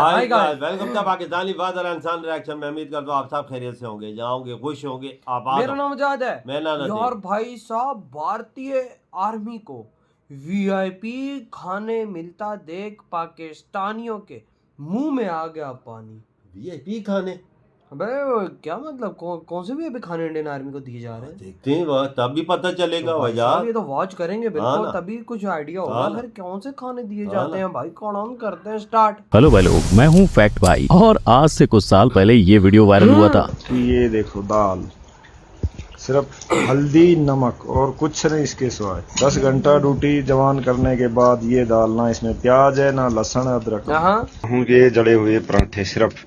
Hi guys, welcome to Pakistani वादर इंसान reaction में। उम्मीद करता हूँ आप सब खैरियत से होंगे, जाओगे खुश होंगे, आबाद। मेरा नाम आजाद है। मैं नाना यार भाई साहब, भारतीय आर्मी को वीआईपी खाने मिलता देख पाकिस्तानियों के मुंह में आ गया पानी। वीआईपी खाने? अबे क्या मतलब, कौन से वीआईपी खाने इंडियन आर्मी को दिए जा रहे हैं? देखते हैं वह तब भी पता चलेगा। तो भाई वजह साहब ये तो वॉच करेंगे बिल्कुल, ना। तभी कुछ आइडिया होगा। हाँ ना। फिर कौन से खाने दिए हाँ जाते ना। हैं भाई, कौन ऑन करते हैं स्टार्ट। हेलो भाई लोग, मैं हूं फैक्ट भाई और आज से कुछ साल पहले ये वीडियो वायरल हुआ था। ये देखो दाल, सिर्फ हल्दी नमक और कुछ नहीं इसके सिवाय। 10 घंटा ड्यूटी जवान करने के बाद ये दाल, ना इसमें प्याज है ना लहसुन अदरक। हाँ ये जड़े हुए पराठे सिर्फ,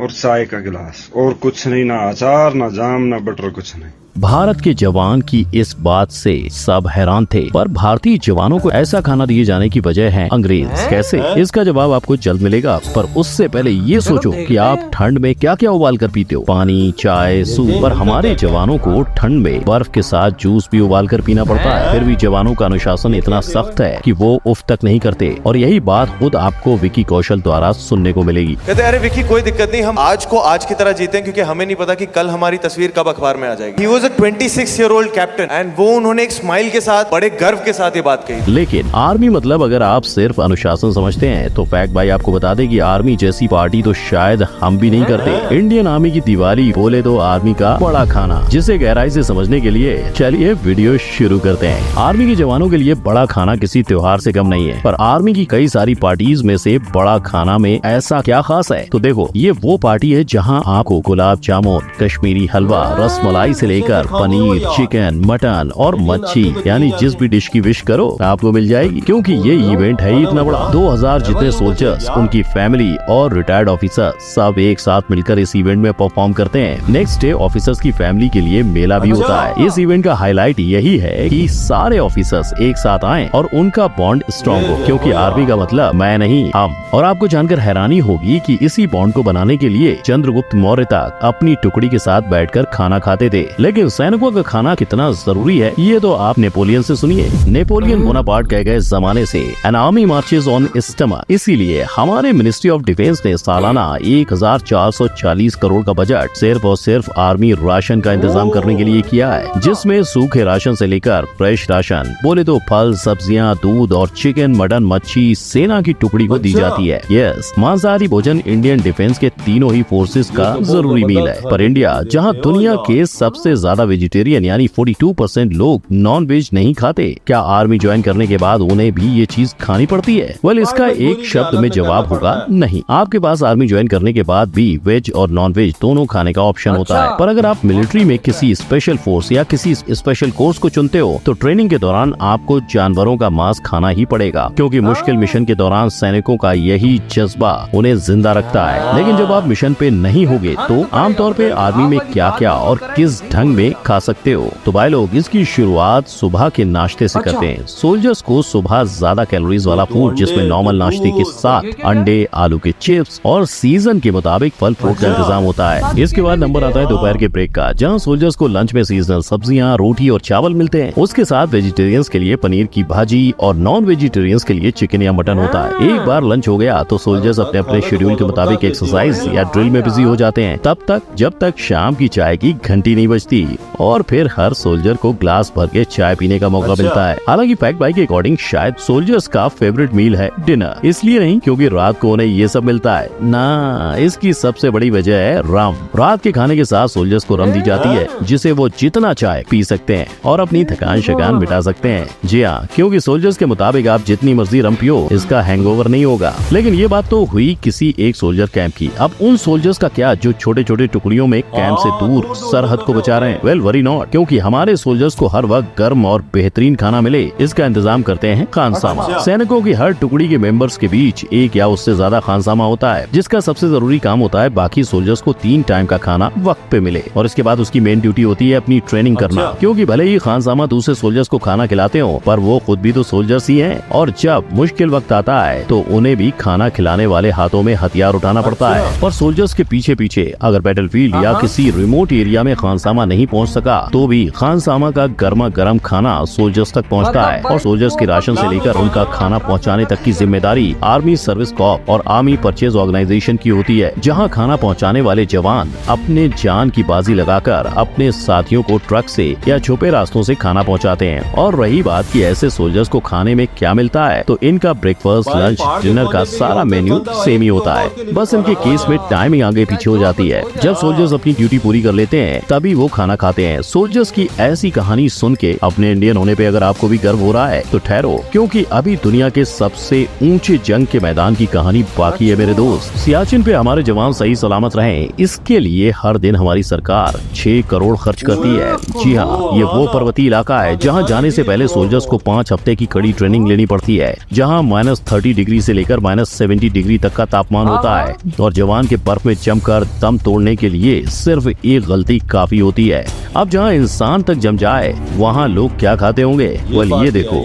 और चाय का गिलास, और कुछ नहीं, ना अचार ना जाम ना बटर, कुछ नहीं। भारत के जवान की इस बात से सब हैरान थे, पर भारतीय जवानों को ऐसा खाना दिए जाने की वजह है अंग्रेज। कैसे? इसका जवाब आपको जल्द मिलेगा, पर उससे पहले ये सोचो कि आप ठंड में क्या क्या उबाल कर पीते हो। पानी, चाय, सूप। पर हमारे जवानों को ठंड में बर्फ के साथ जूस भी उबाल कर पीना पड़ता है। फिर भी जवानों का अनुशासन इतना सख्त है कि वो उफ तक नहीं करते, और यही बात खुद आपको विकी कौशल द्वारा सुनने को मिलेगी। कहते अरे विकी कोई दिक्कत नहीं, हम आज को आज की तरह जीते, क्योंकि हमें नहीं पता कि कल हमारी तस्वीर कब अखबार में आ जाएगी। He was a 26-year-old captain and वो उन्होंने एक स्माइल के साथ, बड़े गर्व के साथ ये बात कही। लेकिन आर्मी मतलब अगर आप सिर्फ अनुशासन समझते हैं तो फैक्ट भाई आपको बता दे कि आर्मी जैसी पार्टी तो शायद हम भी नहीं करते। इंडियन आर्मी की दिवाली बोले तो आर्मी का बड़ा खाना, जिसे गहराई से समझने के लिए चलिए वीडियो शुरू करते हैं। आर्मी के जवानों के लिए बड़ा खाना किसी त्योहार से कम नहीं है, पर आर्मी की कई सारी पार्टीज में से बड़ा खाना में ऐसा क्या खास है? तो देखो, ये वो पार्टी है जहाँ आपको गुलाब जामुन, कश्मीरी हलवा, रसमलाई से लेकर पनीर, चिकन, मटन और मच्छी, यानी जिस भी डिश की विश करो आपको मिल जाएगी। क्योंकि ये इवेंट है इतना बड़ा। 2000 जितने सोल्जर्स, उनकी फैमिली और रिटायर्ड ऑफिसर सब एक साथ मिलकर इस इवेंट में परफॉर्म करते हैं। नेक्स्ट डे ऑफिसर्स की फैमिली के लिए मेला भी होता है। इस इवेंट का हाईलाइट यही है कि सारे ऑफिसर्स एक साथ आए और उनका बॉन्ड स्ट्रॉन्ग हो, क्योंकि आर्मी का मतलब मैं नहीं हम। और आपको जानकर हैरानी होगी कि इसी बॉन्ड को बनाने के लिए चंद्रगुप्त मौर्य तक अपनी टुकड़ी के साथ बैठकर खाना खाते थे। लेकिन सैनिकों का खाना कितना जरूरी है ये तो आप नेपोलियन से सुनिए। नेपोलियन बोनापार्ट कह गए जमाने से an army marches on stomach, इसीलिए हमारे मिनिस्ट्री ऑफ डिफेंस ने सालाना 1440 करोड़ का बजट सिर्फ और सिर्फ आर्मी राशन का इंतजाम करने के लिए किया है, जिसमें सूखे राशन से लेकर फ्रेश राशन, बोले तो फल, सब्जियां, दूध और चिकन, मटन, मच्छी सेना की टुकड़ी को दी जाती है। यस, मांसाहारी भोजन इंडियन डिफेंस के तीनों ही फोर्सेस का जरूरी मील है। पर इंडिया, जहाँ दुनिया के सबसे ज्यादा वेजिटेरियन यानी 42% लोग नॉन वेज नहीं खाते, क्या आर्मी ज्वाइन करने के बाद उन्हें भी ये चीज खानी पड़ती है? वेल, इसका एक शब्द में जवाब होगा नहीं। आपके पास आर्मी ज्वाइन करने के बाद भी वेज और नॉन वेज दोनों खाने का ऑप्शन होता है। पर अगर आप मिलिट्री में किसी स्पेशल फोर्स या किसी स्पेशल कोर्स को चुनते हो तो ट्रेनिंग के दौरान आपको जानवरों का मांस खाना ही पड़ेगा, क्योंकि मुश्किल मिशन के दौरान सैनिकों का यही जज्बा उन्हें जिंदा रखता है। लेकिन जब आप मिशन पे नहीं होगे तो आमतौर पे आर्मी में क्या क्या और किस ढंग में खा सकते हो? तो भाई लोग, इसकी शुरुआत सुबह के नाश्ते से करते हैं। सोल्जर्स को सुबह ज्यादा कैलोरीज वाला फूड, जिसमें नॉर्मल नाश्ते के साथ अंडे, आलू के चिप्स और सीजन के मुताबिक फल फ्रूट का इंतजाम होता है। इसके बाद नंबर आता है दोपहर के ब्रेक का, जहां सोल्जर्स को लंच में सीजनल सब्जियां, रोटी और चावल मिलते हैं। उसके साथ वेजिटेरियंस के लिए पनीर की भाजी और नॉन वेजिटेरियंस के लिए चिकन या मटन होता है। एक बार लंच हो गया तो सोल्जर्स अपने अपने शेड्यूल के मुताबिक एक्सरसाइज या ड्रिल में बिजी हो जाते हैं, तब तक जब तक शाम की चाय की घंटी नहीं बजती, और फिर हर सोल्जर को ग्लास भर के चाय पीने का मौका मिलता है। हालांकि फैक्ट भाई के अकॉर्डिंग शायद सोल्जर्स का फेवरेट मील है डिनर, इसलिए नहीं क्योंकि रात को उन्हें ये सब मिलता है ना, इसकी सबसे बड़ी वजह है रम। रात के खाने के साथ सोल्जर्स को रम दी जाती है, जिसे वो जितना चाय पी सकते हैं और अपनी थकान शकान मिटा सकते हैं। जी हाँ, क्योंकि सोल्जर्स के मुताबिक आप जितनी मर्जी रम पियो, इसका हैंगओवर नहीं होगा। लेकिन ये बात तो हुई किसी एक सोल्जर कैंप की। अब उन सोल्जर्स का क्या जो छोटे छोटे टुकड़ियों में कैंप से दूर सरहद को बचा रहे हैं? वेल, वरी नॉट, क्योंकि हमारे सोल्जर्स को हर वक्त गर्म और बेहतरीन खाना मिले, इसका इंतजाम करते हैं खानसामा। सैनिकों की हर टुकड़ी के मेंबर्स के बीच एक या उससे ज्यादा खानसामा होता है, जिसका सबसे जरूरी काम होता है बाकी सोल्जर्स को 3 टाइम का खाना वक्त पे मिले। और इसके बाद उसकी मेन ड्यूटी होती है अपनी ट्रेनिंग करना, क्योंकि भले ही खानसामा दूसरे सोल्जर्स को खाना खिलाते हो, पर वो खुद भी तो सोल्जर्स ही हैं, और जब मुश्किल वक्त आता है तो उन्हें भी खाना खिलाने वाले हाथों में हथियार उठाना पड़ता है। और सोल्जर्स के पीछे पीछे अगर बैटलफील्ड या किसी रिमोट एरिया में खानसामा नहीं नहीं पहुंच सका तो भी खानसामा का गर्मा गर्म खाना सोल्जर्स तक पहुंचता है और सोल्जर्स के राशन से लेकर उनका खाना पहुंचाने तक की जिम्मेदारी आर्मी सर्विस कॉर्प और आर्मी परचेज ऑर्गेनाइजेशन की होती है, जहां खाना पहुंचाने वाले जवान अपने जान की बाजी लगाकर अपने साथियों को ट्रक से या छुपे रास्तों से खाना पहुंचाते हैं। और रही बात कि ऐसे सोल्जर्स को खाने में क्या मिलता है, तो इनका ब्रेकफास्ट, लंच, डिनर का सारा मेन्यू सेम ही होता है। बस इनके केस में टाइमिंग आगे पीछे हो जाती है। जब सोल्जर्स अपनी ड्यूटी पूरी कर लेते हैं तभी वो खाना खाते हैं। सोल्जर्स की ऐसी कहानी सुन के अपने इंडियन होने पे अगर आपको भी गर्व हो रहा है तो ठहरो, क्योंकि अभी दुनिया के सबसे ऊंचे जंग के मैदान की कहानी बाकी है मेरे दोस्त। सियाचिन पे हमारे जवान सही सलामत रहें, इसके लिए हर दिन हमारी सरकार 6 करोड़ खर्च करती है। जी हाँ, ये वो पर्वतीय इलाका है जहाँ जाने से पहले सोल्जर्स को 5 हफ्ते की कड़ी ट्रेनिंग लेनी पड़ती है, जहाँ -30 डिग्री से लेकर -70 डिग्री तक का तापमान होता है और जवान के बर्फ में जमकर दम तोड़ने के लिए सिर्फ एक गलती काफी होती है। अब जहाँ इंसान तक जम जाए वहाँ लोग क्या खाते होंगे, ये देखो।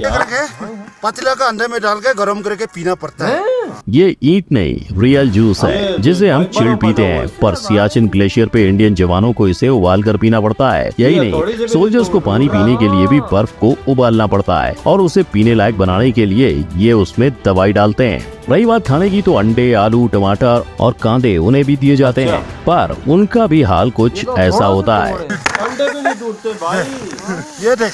पतला का अंदर में डाल के गर्म करके पीना पड़ता है। ये ईंट नहीं, रियल जूस है जिसे हम चिल्ड पीते हैं, पर सियाचिन ग्लेशियर पे इंडियन जवानों को इसे उबाल कर पीना पड़ता है। यही नहीं, सोल्जर्स को पानी पीने के लिए भी बर्फ को उबालना पड़ता है और उसे पीने लायक बनाने के लिए ये उसमें दवाई डालते हैं। रही बात खाने की, तो अंडे, आलू, टमाटर और कांदे उन्हें भी दिए जाते हैं, पर उनका भी हाल कुछ ऐसा होता है। अंडे भी नहीं टूटते भाई। ये देख,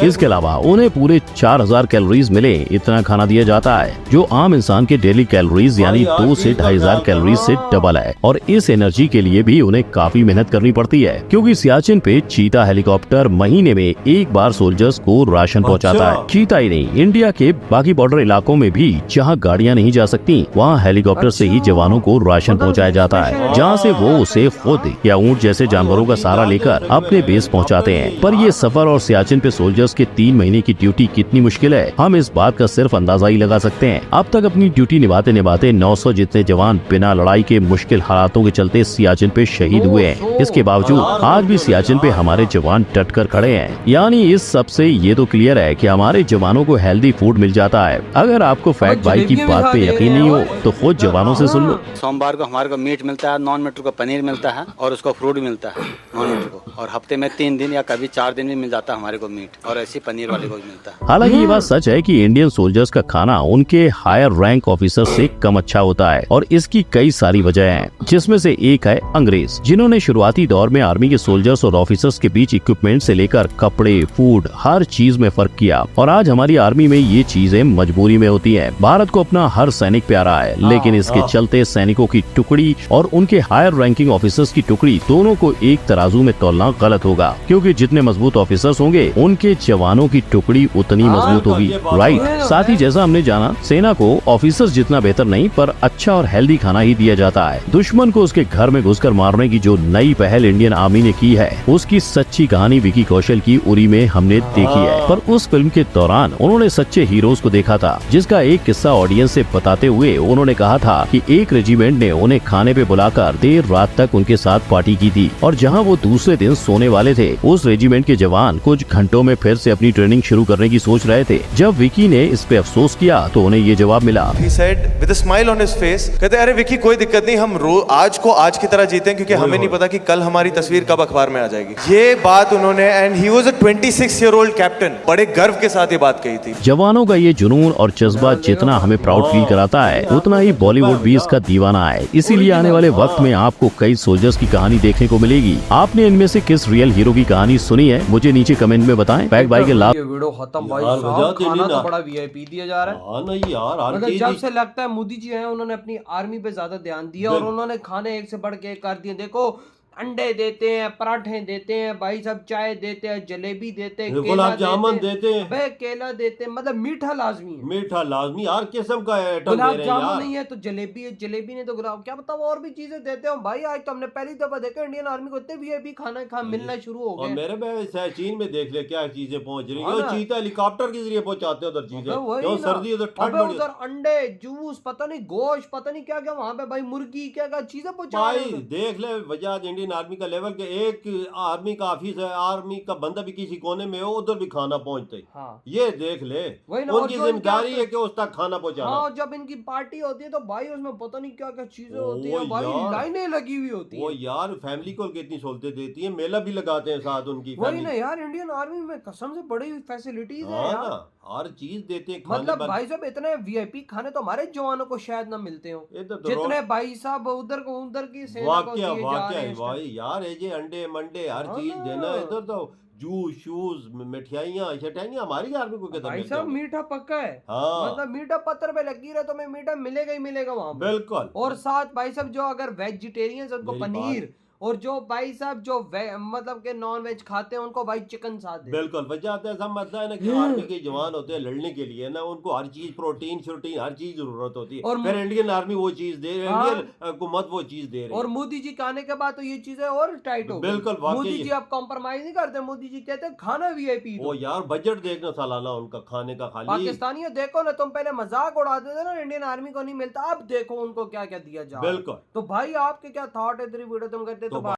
इसके अलावा उन्हें पूरे 4000 कैलोरीज मिले इतना खाना दिया जाता है, जो आम इंसान के डेली कैलोरीज यानी 2 से 2500 कैलोरीज से डबल है। और इस एनर्जी के लिए भी उन्हें काफी मेहनत करनी पड़ती है, क्योंकि सियाचिन पे चीता हेलीकॉप्टर महीने में एक बार सोल्जर्स को राशन पहुंचाता है। चीता ही नहीं, इंडिया के बाकी बॉर्डर इलाकों में भी जहां गाड़ियां नहीं जा सकती, वहां हेलीकॉप्टर से ही जवानों को राशन पहुंचाया जाता है, जहां से वो उसे खुद या ऊंट जैसे जानवरों का सहारा लेकर अपने बेस पहुंचाते हैं। पर ये सफर और सियाचिन पे सोल्जर्स के 3 महीने की ड्यूटी कितनी मुश्किल है, हम इस बात का सिर्फ अंदाजा ही लगा सकते हैं। अब तक अपनी ड्यूटी निभाते निभाते 900 जितने जवान बिना लड़ाई के मुश्किल हालातों के चलते सियाचिन पे शहीद हुए हैं। इसके बावजूद आज भी सियाचिन पे हमारे जवान डट कर खड़े हैं। यानी इस सब से ये तो क्लियर है कि हमारे जवानों को हेल्दी फूड मिल जाता है। अगर आपको फैक्ट भाई की बात पे यकीन नहीं हो तो खुद जवानों से सुन लो। सोमवार को हमारे को मीट मिलता है, नॉन मीट को पनीर मिलता है और उसको फ्रूट भी मिलता है नॉन मीट को, और हफ्ते में 3 दिन या कभी 4 दिन भी मिल जाता है हमारे को मीट, और ऐसी पनीर वाले को भी मिलता है। हालांकि ये बात सच है कि इंडियन सोल्जर्स का खाना उनके हायर रैंक ऑफिसर से कम अच्छा होता है, और इसकी कई सारी वजह हैं, जिसमें से एक है अंग्रेज, जिन्होंने शुरुआती दौर में आर्मी के सोल्जर्स और ऑफिसर्स के बीच इक्विपमेंट से लेकर कपड़े, फूड, हर चीज में फर्क किया। और आज हमारी आर्मी में ये चीजें मजबूरी में होती है। भारत को अपना हर सैनिक प्यारा है, लेकिन इसके चलते सैनिकों की टुकड़ी और उनके हायर रैंकिंग ऑफिसर्स की टुकड़ी दोनों को एक तराजू में तोलना गलत होगा, क्योंकि जितने मजबूत ऑफिसर्स होंगे उनके जवानों की टुकड़ी उतनी मजबूत होगी। राइट। साथ ही जैसा हमने जाना, सेना को ऑफिसर्स जितना बेहतर नहीं पर अच्छा और हेल्दी खाना ही दिया जाता है। दुश्मन को उसके घर में घुसकर मारने की जो नई पहल इंडियन आर्मी ने की है, उसकी सच्ची कहानी विकी कौशल की उरी में हमने देखी है। पर उस फिल्म के दौरान उन्होंने सच्चे हीरोज को देखा था, जिसका एक किस्सा ऑडियंस से बताते हुए उन्होंने कहा था कि एक रेजिमेंट ने उन्हें खाने पे बुलाकर देर रात तक उनके साथ पार्टी की थी, और जहां वो दूसरे दिन सोने वाले थे, उस रेजिमेंट के जवान कुछ घंटों में फिर से अपनी ट्रेनिंग शुरू करने की सोच रहे थे। जब विकी ने इस पे अफसोस किया तो उन्हें ये जवाब मिला। He said with a smile on his face, कहते अरे विकी कोई दिक्कत नहीं, हम आज को आज की तरह जीते, क्योंकि हमें नहीं पता कि कल हमारी तस्वीर कब अखबार में आ जाएगी। ये बात उन्होंने, and he was a 26-year-old captain, बड़े गर्व के साथ ये बात कही थी। जवानों का ये जुनून और जज्बा जितना हमें प्राउड फील कराता है, उतना ही बॉलीवुड भी इसका दीवाना है। इसीलिए आने वाले वक्त में आपको कई सोल्जर्स की कहानी देखने को मिलेगी। आपने इनमें से किस रियल हीरो की कहानी सुनी है, मुझे नीचे कमेंट में बताएं। पैक भाई के लाभ। ये वीडियो खत्म भाई यार, साहब, वजह तो खाना नहीं तो ना। बड़ा वीआईपी दिया जा रहा है। हाँ नहीं यार, हर मतलब चीज जब ही- से लगता है मोदी जी हैं, उन्होंने अपनी आर्मी पे ज्यादा ध्यान दिया और उन्होंने खाने एक से बढ़ के एक कर दिए। देखो, अंडे देते हैं, पराठे देते हैं भाई साहब, चाय देते हैं, जलेबी देते हैं, केला गुलाब जामुन देते हैं, बे केला देते हैं, मतलब मीठा लाजमी है। मीठा लाजमी, हर किस्म का आइटम दे गुलाब रहे हैं जामुन यार। नहीं है तो जलेबी है, जलेबी नहीं तो गुलाब, क्या बताओ और भी चीजें देते हो भाई। आज तो हमने पहली दफा देखा इंडियन आर्मी को इतने वीआईपी खाना मिलना शुरू हो और गए। मेरे में चीन में देख ले क्या चीजें पहुंच रही हाँ है। ना। चीता हेलीकॉप्टर के जरिए पहुंचाते हैं उधर चीजें, अबे वही जो ना। सर्दी उधर ठंड अबे बड़ी उधर अंडे, जूस, पता नहीं गोश्त, पता नहीं क्या क्या वहां पे भाई, मुर्गी, क्या क्या चीजें पहुंचा रहे भाई हैं। देख ले, वजह इंडियन इंडियन आर्मी का लेवल के एक आर्मी का ऑफिस है, आर्मी का बंदा भी किसी कोने में हो उधर भी खाना पहुंचते। हाँ ये देख ले, वही ना, और उनकी जो जिम्मेदारी इनका- है कि उस तक खाना पहुंचाना। हाँ जब इनकी पार्टी होती है तो भाई उसमें पता नहीं क्या क्या चीजें होती ओ है भाई, यार। लाइनें लगी हुई होती वो है। यार फैमिली को कितनी सहूलतें देती है, मेला भी लगाते हैं साथ उनकी वही ना फैमिली। यार, इंडियन आर्मी में कसम से बड़ी फैसिलिटीज है हाँ यार। ना, हर चीज देते हैं खाने मतलब वाले। भाई साहब इतने वीआईपी खाने तो हमारे जवानों को शायद ना मिलते हो, इधर तो जितने भाई साहब उधर की सेना को वाकया दिए जा वाकया रहे है हैं इस भाई यार, ये अंडे मंडे हर हाँ चीज ना। देना। इधर तो जूस शूज मिठाइयाँ शठाइयाँ हमारी आर्मी को टाइम। कितना भाई मिलते साहब होंगे। मीठा पक्का है, हाँ मतलब मीठा पत्थर पे लगी रहे तो मैं मीठा मिलेगा ही मिलेगा वहां पे। बिल्कुल। और साथ भाई साहब जो अगर वेजिटेरियंस उनको मेरी पनीर, और जो भाई साहब जो मतलब के नॉन वेज खाते हैं उनको भाई चिकन साथ दे। बिल्कुल वजह आता है, समझता है ना कि आर्मी के जवान होते हैं लड़ने के लिए ना, उनको हर चीज प्रोटीन श्रोटीन हर चीज जरूरत होती है। और फिर इंडियन आर्मी वो चीज दे रही है, हाँ। इंडियन हुकूमत वो चीज दे रही और है। मोदी जी के आने के बाद तो ये चीजें और टाइट हो गई। बिल्कुल, वाकई मोदी ये- जी अब कॉम्प्रोमाइज नहीं करते, मोदी जी कहते हैं खाना वीआईपी वो दो। यार बजट देखना सालाना उनका खाने का खाली। पाकिस्तानियों देखो ना, तुम पहले मजाक उड़ाते थे ना इंडियन आर्मी को नहीं मिलता, अब देखो उनको क्या क्या दिया जा रहा है। बिल्कुल। तो भाई आपके क्या थॉट है, तेरी वीडियो तुम करते तो तो